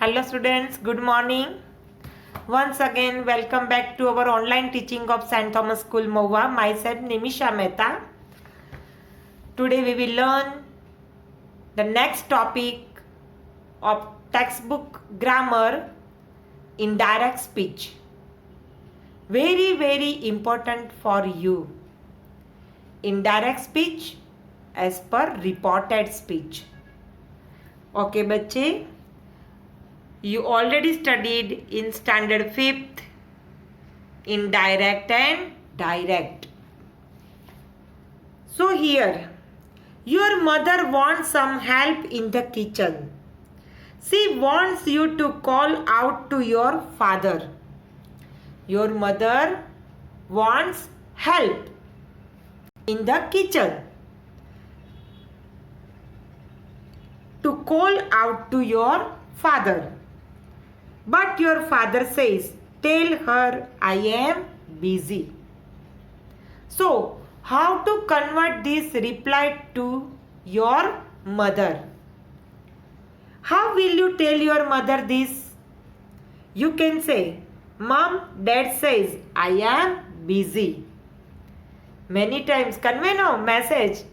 Hello students, good morning. Once again, welcome back to our online teaching of St. Thomas School, Moa. Myself, Nimisha Mehta. Today we will learn the next topic of textbook grammar, indirect speech. Very important for you. Indirect speech as per reported speech. Okay, बच्चे. You already studied in standard 5th indirect and direct. So here, your mother wants some help in the kitchen. She wants you to call out to your father. Your mother wants help in the kitchen. To call out to your father. But your father says, tell her I am busy. So, how to convert this reply to your mother? How will you tell your mother this? You can say, Mom, Dad says, I am busy. Many times convey no message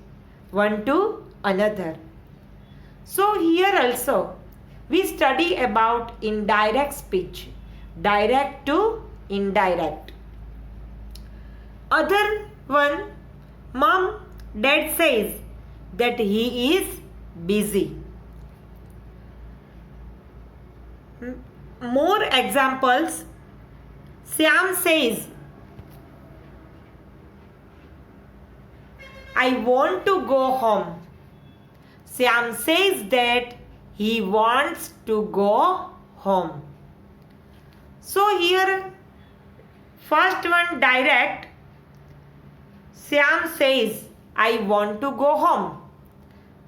one to another. So, here also, we study about indirect speech, direct to indirect. Other one, Mom, Dad says that he is busy. More examples, Syam says, I want to go home. Syam says that he wants to go home. So here, first one direct. Syam says, I want to go home.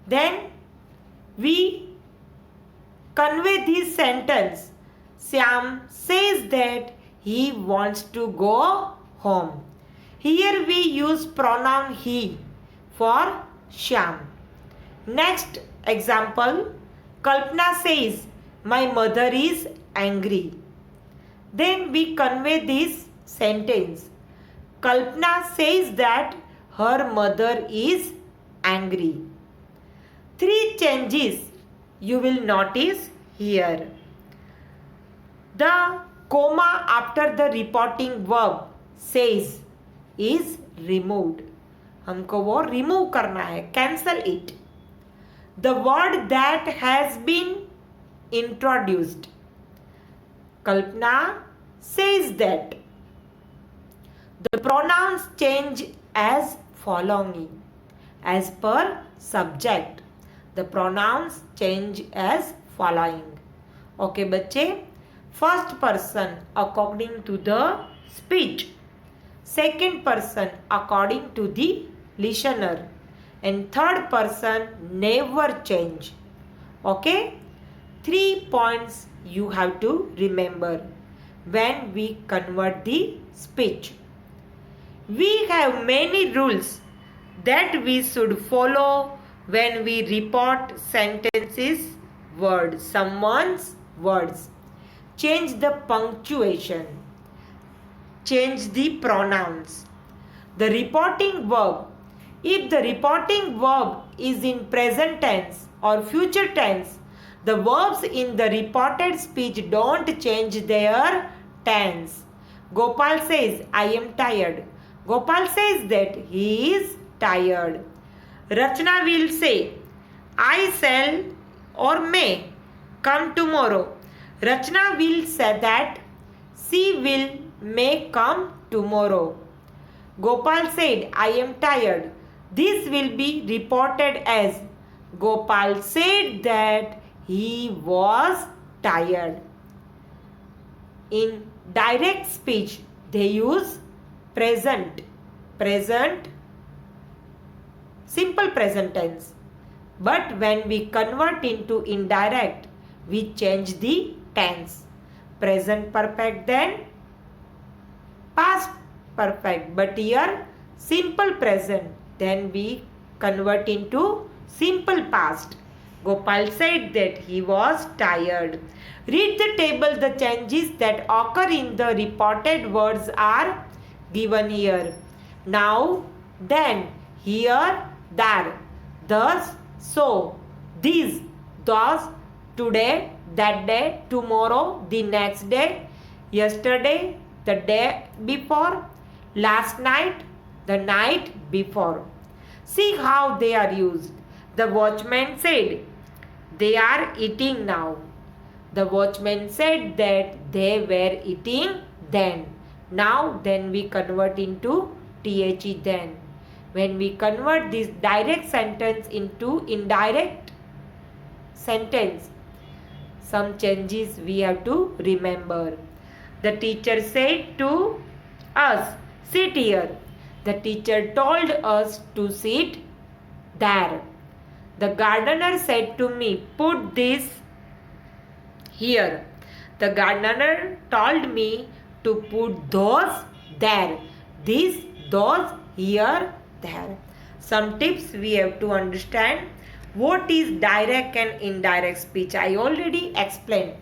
Then we convey this sentence. Syam says that he wants to go home. Here we use pronoun he for Syam. Next example. Kalpana says, my mother is angry. Then we convey this sentence. Kalpana says that her mother is angry. 3 changes you will notice here. The comma after the reporting verb says is removed. हमको वो remove करना है, cancel it. The word that has been introduced. Kalpana says that. The pronouns change as following. As per subject. The pronouns change as following. Okay, बच्चे. First person according to the speech. Second person according to the listener. And third person never change. Okay? 3 points you have to remember when we convert the speech. We have many rules that we should follow when we report sentences, words, someone's words. Change the punctuation. Change the pronouns. The reporting verb. If the reporting verb is in present tense or future tense, the verbs in the reported speech don't change their tense. Gopal says, I am tired. Gopal says that he is tired. Rachna will say, I shall or may come tomorrow. Rachna will say that she will may come tomorrow. Gopal said, I am tired. This will be reported as Gopal said that he was tired. In direct speech, they use present, simple present tense. But when we convert into indirect, we change the tense. Present perfect, then past perfect. But here, simple present. Then we convert into simple past. Gopal said that he was tired. Read the table. The changes that occur in the reported words are given here. Now, then, here, there, thus, so, these, thus, today, that day, tomorrow, the next day, yesterday, the day before, last night, the night before. See how they are used. The watchman said, they are eating now. The watchman said that they were eating then. Now, then we convert into THE then. When we convert this direct sentence into indirect sentence, some changes we have to remember. The teacher said to us, sit here. The teacher told us to sit there. The gardener said to me, put this here. The gardener told me to put those there. This, those, here, there. Some tips we have to understand. What is direct and indirect speech? I already explained.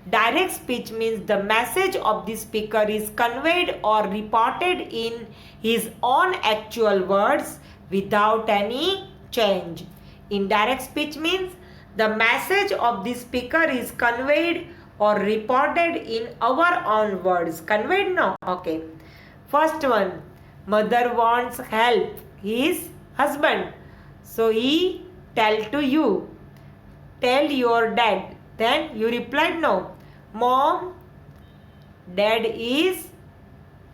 Direct speech means the message of the speaker is conveyed or reported in his own actual words without any change. Indirect speech means the message of the speaker is conveyed or reported in our own words. Conveyed? No? Okay. First one. Mother wants help his husband. So he tell to you. Tell your dad. Then you replied no. Mom, dad is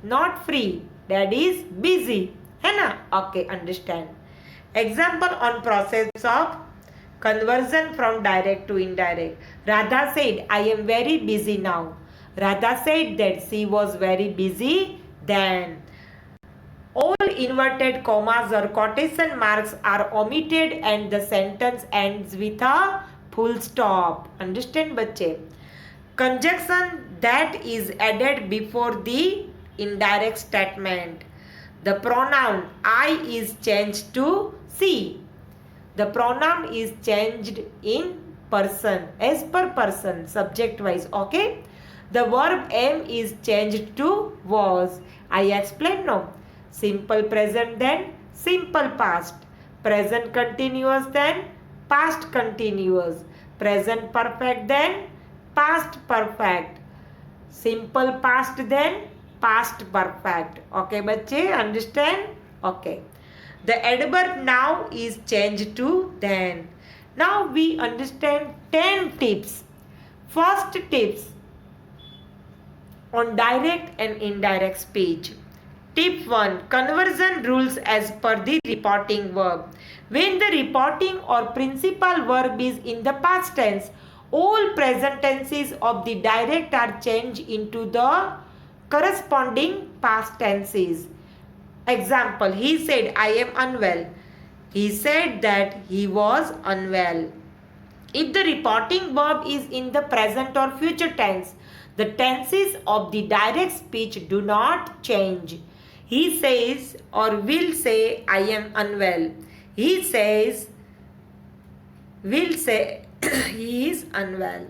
not free. Dad is busy. है ना? Okay, understand. Example on process of conversion from direct to indirect. Radha said, I am very busy now. Radha said that she was very busy then. All inverted commas or quotation marks are omitted and the sentence ends with a full stop. Understand, बच्चे? Conjunction that is added before the indirect statement. The pronoun I is changed to she. The pronoun is changed in person, as per person, subject wise. Okay. The verb am is changed to was. I explained no. Simple present then simple past. Present continuous then past continuous. Present perfect then past perfect. Simple past then past perfect. Okay, बच्चे, understand? Okay. The adverb now is changed to then. Now we understand 10 tips. First tips on direct and indirect speech. Tip 1. Conversion rules as per the reporting verb. When the reporting or principal verb is in the past tense, all present tenses of the direct are changed into the corresponding past tenses. Example, he said, I am unwell. He said that he was unwell. If the reporting verb is in the present or future tense, the tenses of the direct speech do not change. He says or will say, I am unwell. He says, will say, he is unwell.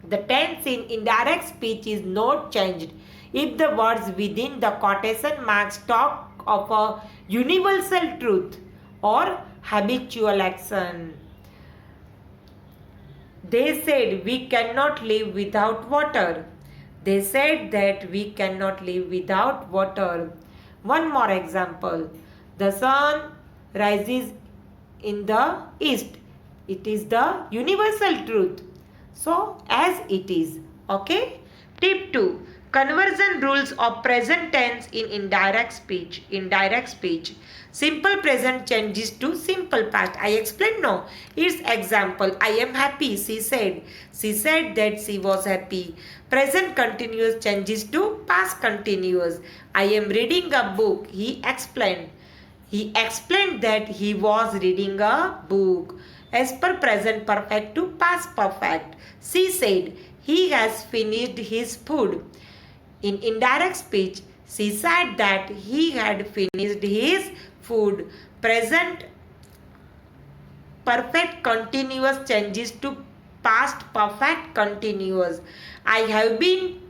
The tense in indirect speech is not changed if the words within the quotation marks talk of a universal truth or habitual action. They said we cannot live without water. They said that we cannot live without water. One more example. The sun rises in the east. It is the universal truth. So, as it is. Okay? Tip 2. Conversion rules of present tense in indirect speech. Indirect speech. Simple present changes to simple past. I explained no. Its example. I am happy, she said. She said that she was happy. Present continuous changes to past continuous. I am reading a book. He explained. He explained that he was reading a book. As per present perfect to past perfect. She said he has finished his food. In indirect speech, she said that he had finished his food. Present perfect continuous changes to past perfect continuous. I have been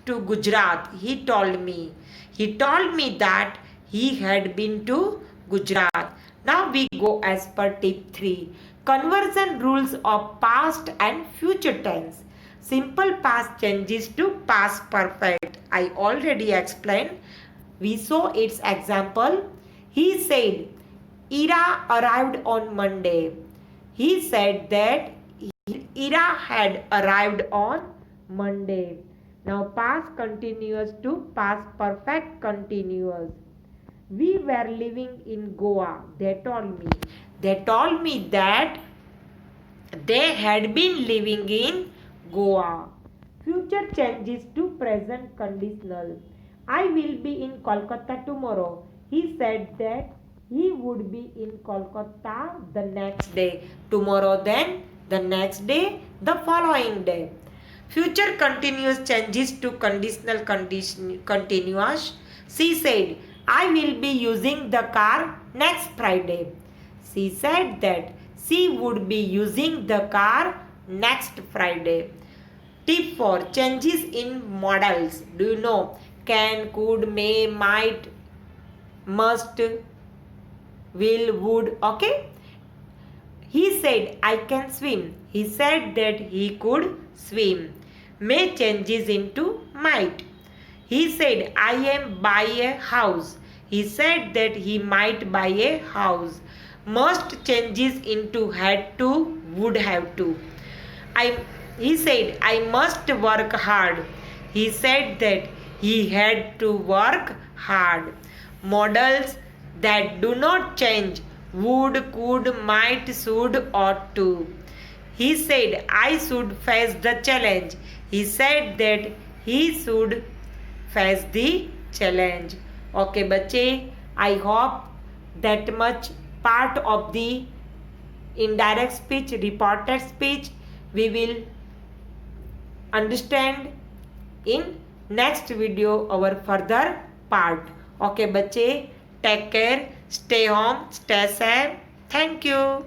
to Gujarat. He told me. He told me that he had been to Gujarat. Now we go as per tip 3. Conversion rules of past and future tense. Simple past changes to past perfect. I already explained. We saw its example. He said, Ira arrived on Monday. He said that Ira had arrived on Monday. Now past continuous to past perfect continuous. We were living in Goa. They told me. They told me that they had been living in Goa. Future changes to present conditional. I will be in Kolkata tomorrow. He said that he would be in Kolkata the next day. Tomorrow, then the next day, the following day. Future continuous changes to conditional continuous. She said, I will be using the car next Friday. She said that she would be using the car next Friday. Tip 4. Changes in modals. Do you know? Can, could, may, might, must, will, would. Okay? He said, I can swim. He said that he could swim. May changes into might. He said, I am buy a house. He said that he might buy a house. Must changes into had to, would have to. He said, I must work hard. He said that he had to work hard. Modals that do not change: would, could, might, should, ought to. He said, I should face the challenge. He said that he should face the challenge. Okay, बच्चे, I hope that much part of the indirect speech, reported speech, we will understand in next video, our further part. Okay, बच्चे, take care, stay home, stay safe. Thank you.